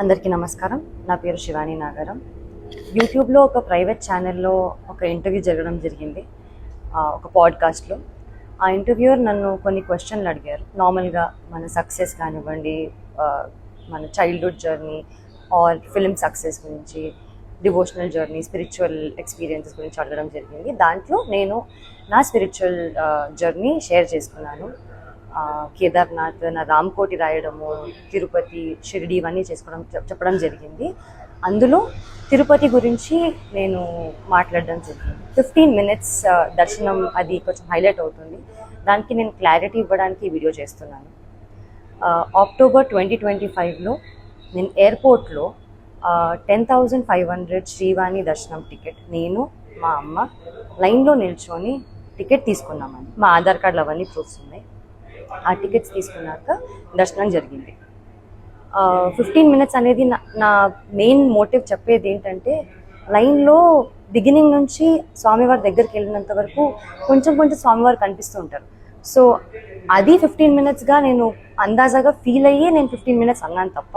అందరికీ నమస్కారం. నా పేరు శివాని నాగారం. యూట్యూబ్లో ఒక ప్రైవేట్ ఛానల్లో ఒక ఇంటర్వ్యూ జరగడం జరిగింది, ఒక పాడ్కాస్ట్లో. ఆ ఇంటర్వ్యూయర్ నన్ను కొన్ని క్వశ్చన్లు అడిగారు. నార్మల్గా మన సక్సెస్ కానివ్వండి, మన childhood journey or film success గురించి, డివోషనల్ జర్నీ, స్పిరిచువల్ ఎక్స్పీరియన్సెస్ గురించి అడగడం జరిగింది. దాంట్లో నేను నా స్పిరిచువల్ జర్నీ షేర్ చేసుకున్నాను. కేదార్నాథ్, నా రామ్కోటి రాయడము, తిరుపతి, షిరిడి ఇవన్నీ చెప్పడం జరిగింది. అందులో తిరుపతి గురించి నేను మాట్లాడడం జరిగింది. 15 minutes దర్శనం అది కొంచెం హైలైట్ అవుతుంది. దానికి నేను క్లారిటీ ఇవ్వడానికి వీడియో చేస్తున్నాను. అక్టోబర్ 2025లో నేను ఎయిర్పోర్ట్లో 10,500 శ్రీవాణి దర్శనం టికెట్ నేను, మా అమ్మ లైన్లో నిల్చొని టికెట్ తీసుకున్నామని. మా ఆధార్ కార్డులు అవన్నీ ప్రూఫ్స్ ఉన్నాయి. ఆ టికెట్స్ తీసుకున్నాక దర్శనం జరిగింది. 15 minutes అనేది నా మెయిన్ మోటివ్ చెప్పేది ఏంటంటే, లైన్లో బిగినింగ్ నుంచి స్వామివారి దగ్గరికి వెళ్ళినంత వరకు కొంచెం స్వామివారు కనిపిస్తూ ఉంటారు. సో అది 15 minutesగా నేను అందాజాగా ఫీల్ అయ్యి నేను 15 minutes అన్నాను తప్ప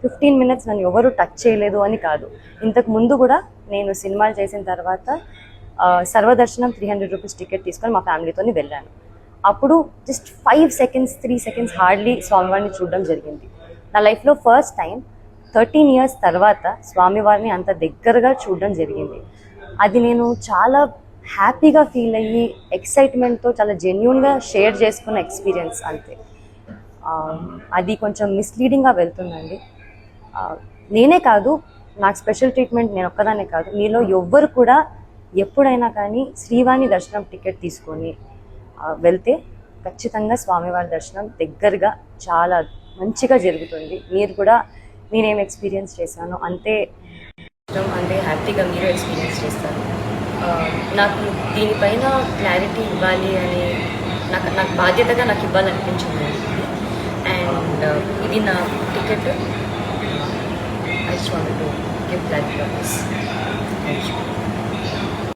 15 minutes నన్ను ఎవరు టచ్ చేయలేదు అని కాదు. ఇంతకు ముందు కూడా నేను సినిమాలు చేసిన తర్వాత సర్వదర్శనం 300 rupees టికెట్ తీసుకొని మా ఫ్యామిలీతో వెళ్ళాను. అప్పుడు జస్ట్ 5 seconds 3 seconds హార్డ్లీ స్వామివారిని చూడడం జరిగింది. నా లైఫ్లో ఫస్ట్ టైం 13 years తర్వాత స్వామివారిని అంత దగ్గరగా చూడడం జరిగింది. అది నేను చాలా హ్యాపీగా ఫీల్ అయ్యి ఎక్సైట్మెంట్తో చాలా జెన్యూన్గా షేర్ చేసుకున్న ఎక్స్పీరియన్స్ అంతే. అది కొంచెం మిస్లీడింగ్గా వెళ్తుందండి. నేనే కాదు, నాకు స్పెషల్ ట్రీట్మెంట్ నేను ఒక్కదానే కాదు, మీలో ఎవ్వరు కూడా ఎప్పుడైనా కానీ శ్రీవాణి దర్శనం టికెట్ తీసుకొని వెళ్తే ఖచ్చితంగా స్వామివారి దర్శనం దగ్గరగా చాలా మంచిగా జరుగుతుంది. మీరు కూడా నేనేం ఎక్స్పీరియన్స్ చేశాను అంతే హ్యాపీగా మీరు ఎక్స్పీరియన్స్ చేస్తారు. నాకు దీనిపైన క్లారిటీ ఇవ్వాలి అని నాకు బాధ్యతగా నాకు ఇవ్వాలనిపించింది. అండ్ ఇది నా ticket. I just want to give clarity on this. Thank you.